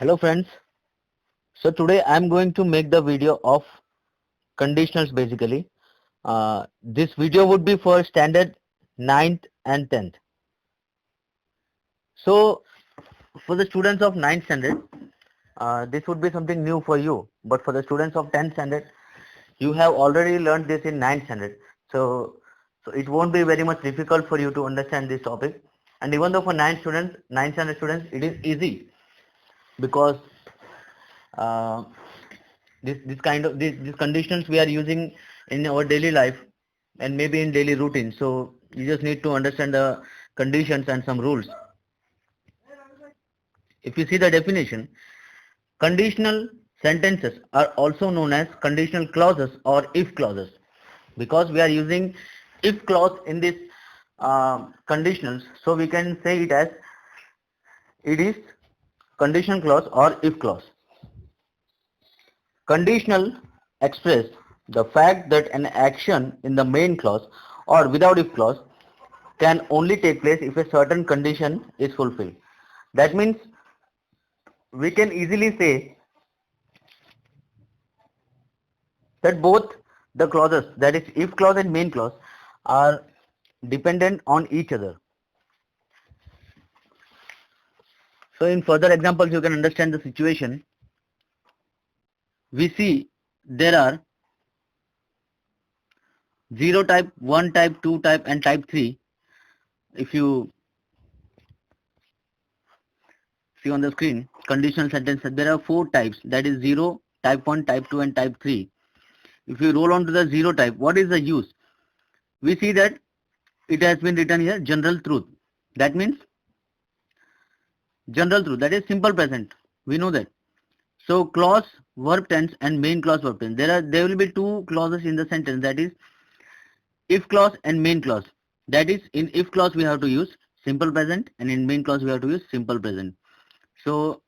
Hello friends. So today I'm going to make the video of conditionals basically. This video would be for standard 9th and 10th. So for the students of 9th standard, this would be something new for you. But for the students of 10th standard, you have already learned this in 9th standard. So it won't be very much difficult for you to understand this topic. And even though for 9th standard students, it is easy because uh, these conditions we are using in our daily life and maybe in daily routine, so you just need to understand the conditions and some rules. If you see the definition, conditional sentences are also known as conditional clauses or if clauses, because we are using if clause in this conditionals, so we can say it as it is conditional clause or if clause. Conditional express the fact that an action in the main clause or without if clause can only take place if a certain condition is fulfilled. That means we can easily say that both the clauses, that is if clause and main clause, are dependent on each other. So in further examples you can understand the situation. We see there are 0 type, 1 type, 2 type and type 3. If you see on the screen, conditional sentence, there are 4 types, that is 0, type 1, type 2 and type 3. If you roll on to the 0 type, what is the use? We see that it has been written here general truth. That means general truth, that is simple present. We know that. So clause, verb tense and main clause, verb tense. There will be 2 clauses in the sentence, that is if clause and main clause. That is, in if clause we have to use simple present and in main clause we have to use simple present. So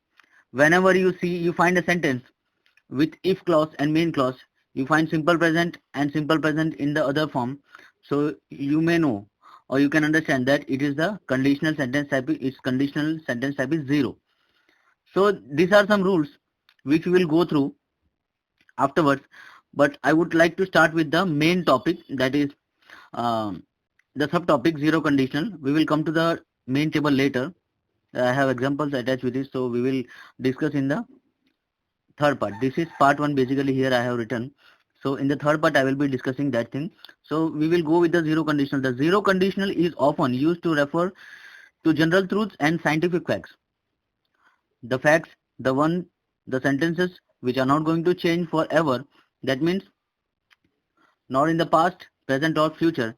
whenever you find a sentence with if clause and main clause, you find simple present and simple present in the other form, so you may know or you can understand that it is the conditional sentence type, its conditional sentence type is 0. So these are some rules which we will go through afterwards, but I would like to start with the main topic, that is um, the subtopic zero conditional. We will come to the main table later. I have examples attached with this, so we will discuss in the third part. This is part 1 basically, here I have written. So in the third part I will be discussing that thing. So we will go with the zero conditional. The zero conditional is often used to refer to general truths and scientific facts. The facts, the sentences which are not going to change forever. That means not in the past, present or future.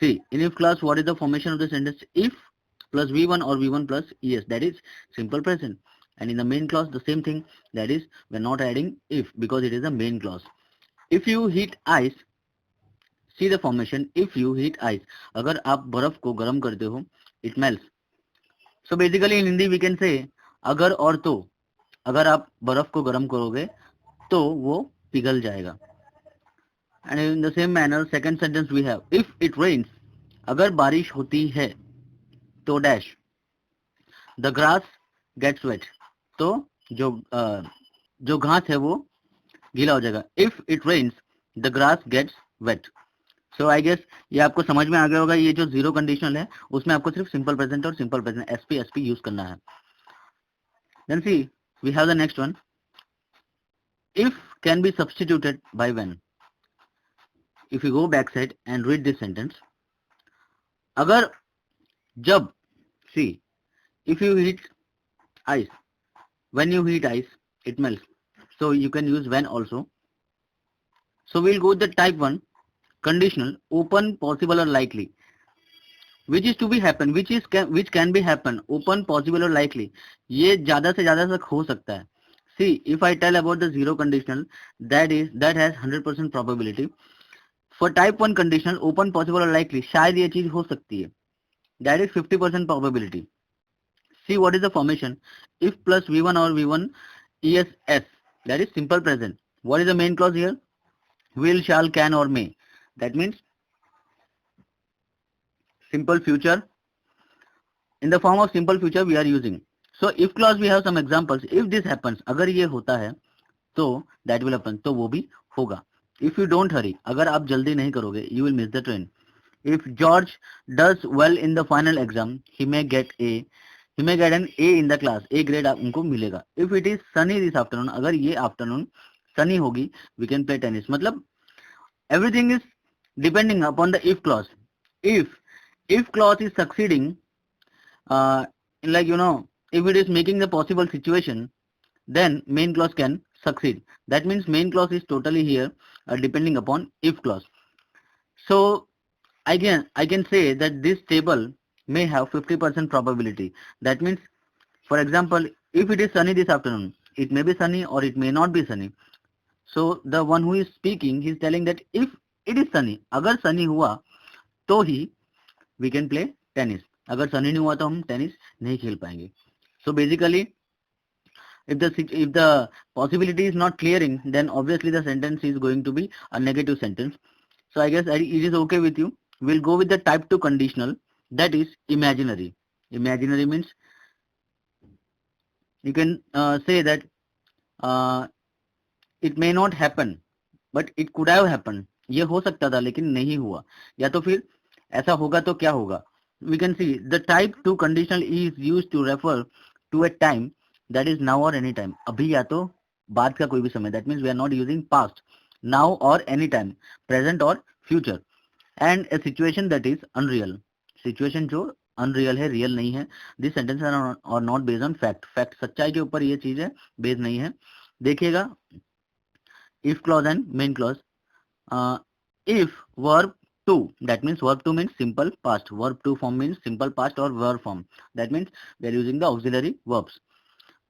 See, in if clause, what is the formation of the sentence? If plus V1 or V1 plus ES, that is simple present. And in the main clause, the same thing, that is we're not adding if because it is a main clause. If you heat ice, see the formation. If you heat ice, अगर आप बर्फ को गर्म करते हो, it melts. So basically in Hindi we can say अगर और तो, अगर आप बर्फ को गर्म करोगे तो वो पिघल जाएगा. And in the same manner, second sentence we have, if it rains, अगर बारिश होती है तो dash, the grass gets wet. तो जो घास है वो गीला हो जाएगा. If it rains, the grass gets wet. So I guess ये आपको समझ में आ गया होगा. ये जो जीरो कंडीशनल है उसमें आपको सिर्फ सिंपल प्रेजेंट और सिंपल प्रेजेंट एसपी यूज करना है. Then see, we have the next one. If can be substituted by when. If you go backside and read this sentence, अगर जब, see, if you heat ice, when you heat ice, it melts. So you can use when also. So we'll go with the type 1, conditional, open, possible or likely. Which is to be happen, which can be happen, open, possible or likely. ये ज़्यादा से ज़्यादा तक हो सकता है. See, if I tell about the zero conditional, that has 100% probability. For type 1 conditional, open, possible or likely, शायद ये चीज हो सकती है. That is 50% probability. See what is the formation. If plus V1 or V1 ESS, that is simple present. What is the main clause here? Will, shall, can or may. That means simple future. In the form of simple future we are using. So if clause we have some examples. If this happens, अगर ये होता है तो that will happen, तो वो भी होगा. If you don't hurry, अगर आप जल्दी नहीं करोगे, you will miss the train. If George does well in the final exam, he may get an A in the class. A grade उनको मिलेगा. If it is sunny this afternoon, अगर ये afternoon sunny होगी, we can play tennis. मतलब everything is depending upon the if clause. If clause is succeeding, like if it is making the possible situation, then main clause can succeed. That means main clause is totally here depending upon if clause. So I can say that this table may have 50% probability. That means, for example, if it is sunny this afternoon, it may be sunny or it may not be sunny. So the one who is speaking, he is telling that if it is sunny, अगर sunny हुआ तो ही we can play tennis. अगर sunny नहीं हुआ तो हम tennis नहीं खेल पाएंगे. So basically, if the possibility is not clearing, then obviously the sentence is going to be a negative sentence. So I guess it is okay with you. We'll go with the type 2 conditional, that is imaginary. Imaginary means you can say that it may not happen, but it could have happened. ये हो सकता था लेकिन नहीं हुआ, या तो फिर ऐसा होगा तो क्या होगा. We can see the type 2 conditional is used to refer to a time that is now or any time. अभी या तो बाद का कोई भी समय. That means we are not using past, now or any time, present or future. And a situation that is unreal. Situation जो unreal है, real नहीं है. This sentence are not based on fact. Fact सच्चाई के ऊपर ये चीज है, based नहीं है. देखिएगा if clause and main clause. If verb to, that means verb to means simple past. Verb to form means simple past or verb form. That means we are using the auxiliary verbs.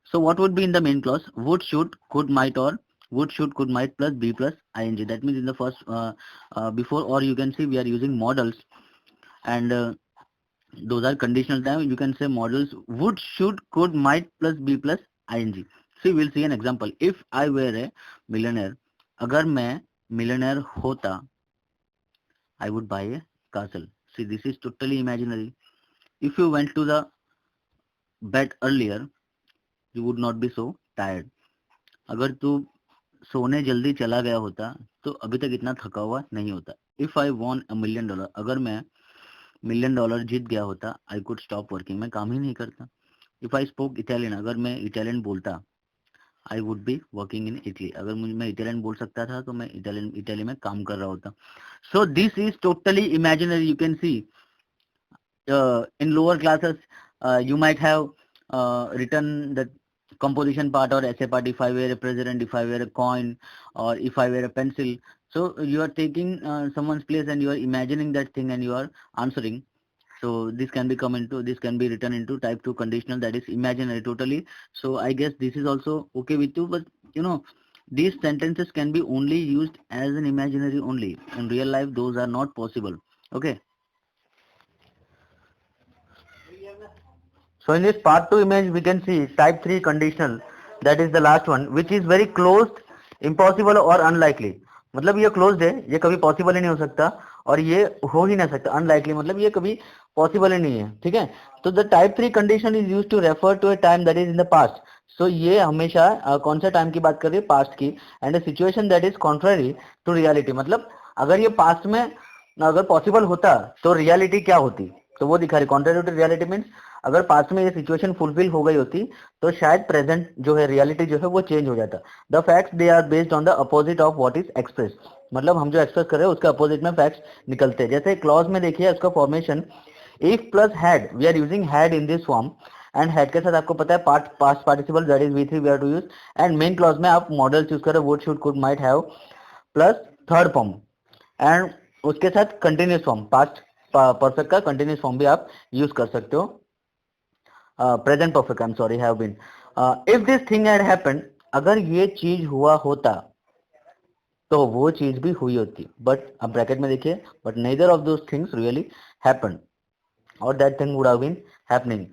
So what would be in the main clause? Would, should, could, might, or would, should, could, might plus be plus ing. That means in the first before, or you can see we are using models, and those are conditional time. You can say models would, should, could, might plus be plus ing. See, we'll see an example. If I were a millionaire, अगर मैं millionaire होता, I would buy a castle. See, this is totally imaginary. If you went to the bed earlier, you would not be so tired. अगर तू सोने जल्दी चला गया होता तो अभी तक इतना थका हुआ नहीं होता. If I won $1 million, अगर मैं $1 million जीत गया होता, I could stop working. मैं काम ही नहीं करता. If I spoke Italian, अगर मैं इटालियन बोलता, I would be working in Italy. अगर मैं इटालियन बोल सकता था तो मैं इटाली में काम कर रहा होता. So this is totally imaginary. You can see in lower classes you might have written the composition part or essay part. If I were a president, if I were a coin, or if I were a pencil. So you are taking someone's place and you are imagining that thing and you are answering. So this can be written into type 2 conditional, that is imaginary totally. So I guess this is also okay with you, but these sentences can be only used as an imaginary only. In real life those are not possible. Okay. So in this part 2 image we can see type 3 conditional, that is the last one, which is very closed, impossible or unlikely. मतलब ये closed है, ये कभी possible ही नहीं हो सकता और ये हो ही नहीं सकता. Unlikely मतलब ये कभी possible ही नहीं है. ठीक है. तो the type 3 condition is used to refer to a time that is in the past. So ये हमेशा कौन सा टाइम की बात कर रही है? पास्ट की. And a situation that is contrary to reality. मतलब अगर ये पास्ट में अगर पॉसिबल होता तो रियलिटी क्या होती, तो वो दिखा रही. कॉन्ट्ररी टू रियलिटी मीन्स अगर पास्ट में ये सिचुएशन फुलफिल हो गई होती तो शायद प्रेजेंट जो है रियलिटी जो है वो चेंज हो जाता. The facts they are based on the opposite of what is express. मतलब हम जो एक्सप्रेस कर रहे हैं उसके अपोजिट में फैक्ट्स निकलते हैं. जैसे क्लॉज में देखिए उसका formation if plus had, we are using had in this form, and had के साथ आपको पता है past participle that is V3 we are to use. And main clause में आप मॉडल चूज कर रहे हो, would, should, could, might, have plus third form, and उसके साथ कंटिन्यूस फॉर्म, पास्ट परफेक्ट का कंटिन्यूस फॉर्म भी आप यूज कर सकते हो. Present perfect, I am sorry, have been. If this thing had happened, अगर ये चीज हुआ होता तो वो चीज भी हुई होती. बट अब ब्रैकेट में देखिए, but neither of those things really happened और that thing would have been happening.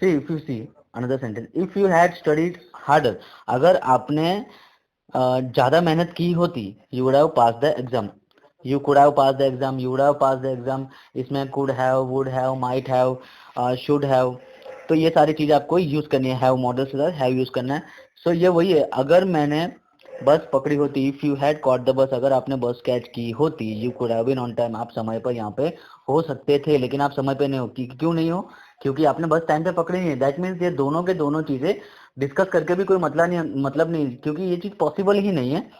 See, if you see another sentence, if you had studied harder, अगर आपने ज्यादा मेहनत की होती, you would have passed the exam. You could have pass the exam, you would have pass the exam, इसमें could have, would have, might have, should have, तो ये सारी चीज आपको यूज करनी है, हैव मॉडल से हैव यूज करना है। सो ये वही है, अगर मैंने बस पकड़ी होती, if you had caught the bus, अगर आपने बस कैच की होती, you could have been on time, आप समय पर यहाँ पे हो सकते थे, लेकिन आप समय पे नहीं हो। क्यों नहीं हो? क्योंकि आपने बस टाइम पे पकड़ी नहीं है। दैट मीन्स ये दोनों के दोनों चीजें डिस्कस करके भी कोई मतलब नहीं, क्योंकि ये चीज पॉसिबल ही नहीं है।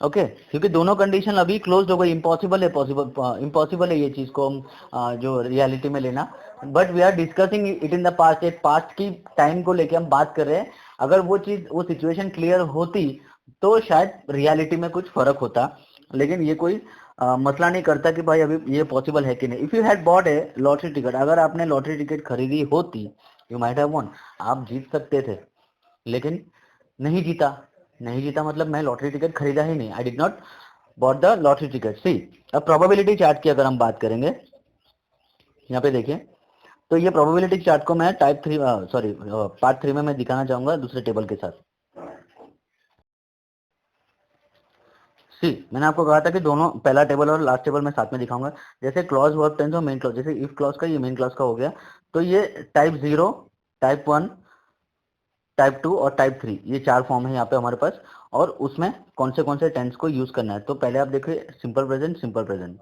ओके क्योंकि दोनों कंडीशन अभी क्लोज हो गई, इम्पॉसिबल है, पॉसिबल इम्पॉसिबल है ये चीज को हम जो रियलिटी में लेना। But we are discussing it in the past, एक पास्ट की टाइम को लेके हम बात कर रहे हैं। अगर वो चीज, वो सिचुएशन क्लियर होती तो शायद रियलिटी में कुछ फर्क होता, लेकिन ये कोई मसला नहीं करता कि भाई अभी ये पॉसिबल है कि नहीं। If you had bought A lottery ticket, अगर आपने लॉटरी टिकट खरीदी होती, यू माइट हैव वॉन, आप जीत सकते थे, लेकिन नहीं जीता। नहीं जीता मतलब मैं लॉटरी टिकट खरीदा ही नहीं, I did not bought the lottery ticket. See, अब प्रोबेबिलिटी चार्ट की अगर हम बात करेंगे, यहाँ पे देखिए, तो ये प्रोबेबिलिटी चार्ट को मैं टाइप 3 सॉरी पार्ट 3 में मैं दिखाना चाहूंगा दूसरे टेबल के साथ। सी, मैंने आपको कहा था कि दोनों पहला टेबल और लास्ट टेबल में साथ में दिखाऊंगा। जैसे क्लॉज वर्ब टेंस और मेन क्लॉज, जैसे इफ क्लॉज का, ये मेन क्लॉज का हो गया, तो ये टाइप 0, टाइप 1, टाइप 2 और टाइप 3, ये चार फॉर्म है यहाँ पे हमारे पास। और उसमें कौन से टेंस को यूज करना है, तो पहले आप देखिए सिंपल प्रेजेंट, सिंपल प्रेजेंट।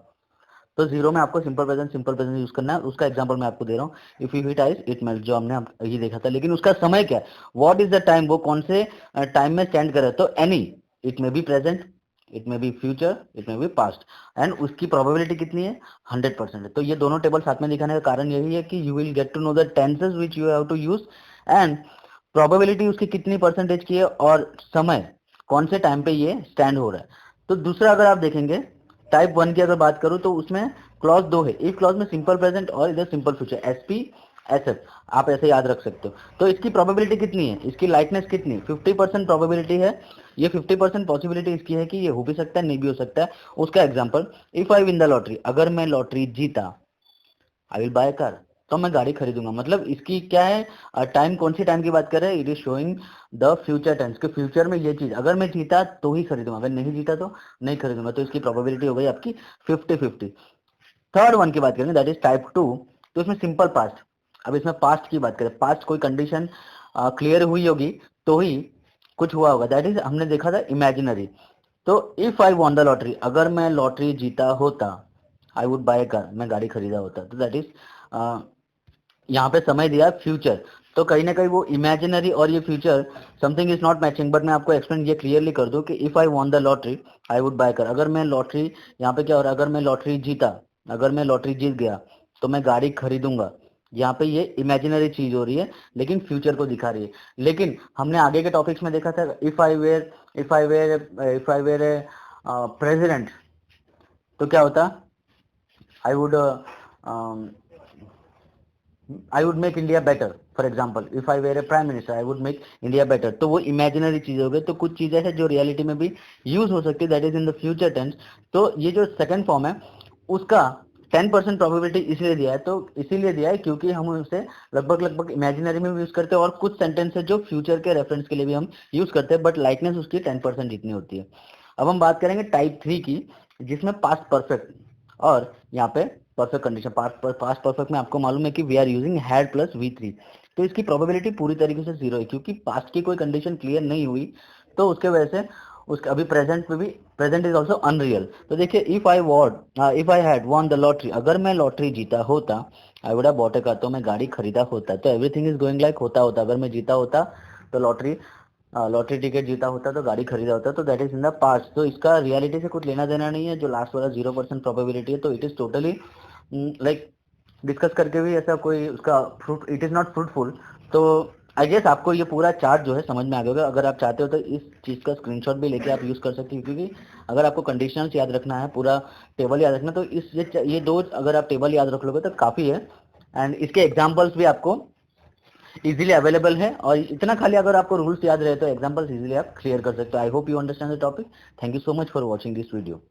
तो जीरो में आपको सिंपल प्रेजेंट यूज करना है। उसका एग्जांपल मैं आपको दे रहा हूँ, if you hit ice it melt, जो हमने ये देखा था। लेकिन उसका समय क्या है, व्हाट इज द टाइम, वो कौन से टाइम में स्टैंड करे, तो any, it may be present, it may be future, it may be past, and उसकी प्रोबेबिलिटी कितनी है, 100% है। तो ये दोनों टेबल साथ में दिखाने का कारण यही है कि you will get to know the tenses which you have to use, and probability उसकी कितनी परसेंटेज की है, और समय कौन से टाइम पे ये स्टैंड हो रहा है। तो दूसरा अगर आप देखेंगे टाइप 1 की अगर बात करूं, तो उसमें क्लॉज 2 है। इफ क्लॉज में सिंपल प्रेजेंट और इधर सिंपल फ्यूचर, एसपी एसएफ, आप ऐसे याद रख सकते हो। तो इसकी प्रोबेबिलिटी कितनी है, इसकी लाइकनेस कितनी, 50% प्रोबेबिलिटी है। ये 50% पॉसिबिलिटी इसकी है कि ये हो भी सकता है, नहीं भी हो सकता है। उसका example, if I win the lottery, अगर मैं लॉटरी जीता, आई विल बाय कार, तो मैं गाड़ी खरीदूंगा। मतलब इसकी क्या है, टाइम, कौन सी टाइम की बात कर रहे हैं, it is showing the future tense, के फ्यूचर में ये चीज, अगर मैं जीता तो ही खरीदूंगा, अगर नहीं जीता तो नहीं खरीदूंगा। तो इसकी प्रोबेबिलिटी हो गई आपकी 50-50। थर्ड वन की बात करेंगे, दैट इज टाइप 2, तो इसमें सिंपल पास्ट। अब इसमें पास्ट की बात करें, पास्ट कोई कंडीशन क्लियर हुई होगी तो ही कुछ हुआ होगा, दैट इज हमने देखा था इमेजिनरी। तो if I won the lottery, अगर मैं लॉटरी जीता होता, आई वुड बाय कार, मैं गाड़ी खरीदा होता। तो दैट इज यहाँ पे समय दिया फ्यूचर। तो कहीं ना कहीं वो इमेजिनरी और ये future, something is not matching. But मैं आपको एक्सप्लेन ये क्लियरली कर दूं कि if I won the lottery, I would by car, अगर मैं लॉटरी, यहाँ पे क्या हो रहा है, अगर मैं लॉटरी जीता, अगर मैं लॉटरी जीत गया तो मैं गाड़ी खरीदूंगा। यहाँ पे ये इमेजिनरी चीज हो रही है, लेकिन फ्यूचर को दिखा रही है। लेकिन हमने आगे के टॉपिक्स में देखा था, if I were a president, तो क्या होता, I would I would make India better. For example, if I were a prime minister, I would make India better. तो वो इमेजिनरी चीज हो गई। तो कुछ चीजें हैं जो रियलिटी में भी यूज हो सकती है, that is in the future tense. तो ये जो सेकंड फॉर्म है, उसका 10% प्रोबेबिलिटी इसलिए दिया है, तो इसीलिए दिया है क्योंकि हम उसे लगभग लगभग इमेजिनरी में भी यूज करते हैं, और कुछ सेंटेंस है जो फ्यूचर के रेफरेंस के लिए भी हम यूज करते हैं, बट लाइकनेस उसकी 10% जितनी होती है। अब हम बात करेंगे टाइप 3 की, जिसमें पास्ट परफेक्ट और यहाँ पे परफेक्ट कंडीशन। पास्ट परफेक्ट में आपको मालूम है कि we are using had plus V3, तो इसकी प्रोबेबिलिटी पूरी तरीके से जीरो है, क्योंकि पास्ट की कोई कंडीशन क्लियर नहीं हुई, तो उसके वजह से उसके अभी प्रेजेंट में भी, प्रेजेंट इज ऑल्सो अनरियल। तो देखिए, if I had won the lottery, अगर मैं लॉटरी जीता होता, I would have bought a car, तो मैं गाड़ी खरीदा होता। तो एवरीथिंग इज गोइंग लाइक होता होता, अगर मैं जीता होता तो लॉटरी टिकट जीता होता, तो गाड़ी खरीदा होता। तो that is in the past. तो इसका रियलिटी से कुछ लेना देना नहीं है, जो लास्ट वाला 0% प्रोबेबिलिटी है, तो it is totally like discuss करके भी ऐसा कोई उसका fruit, it is not fruitful. तो आई गेस आपको ये पूरा चार्ट जो है समझ में आ गया होगा। अगर आप चाहते हो तो इस चीज का स्क्रीनशॉट भी लेके आप यूज कर सकते हो, क्योंकि अगर आपको कंडीशनल्स याद रखना है, पूरा टेबल याद रखना, तो ये दो अगर आप टेबल याद रख लोगे तो काफी है। एंड इसके एग्जाम्पल्स भी आपको इजीली अवेलेबल है, और इतना खाली अगर आपको रूल्स याद रहे तो एग्जांपल्स इजीली आप क्लियर कर सकते हो। I hope you understand the topic. Thank you so much for watching this video.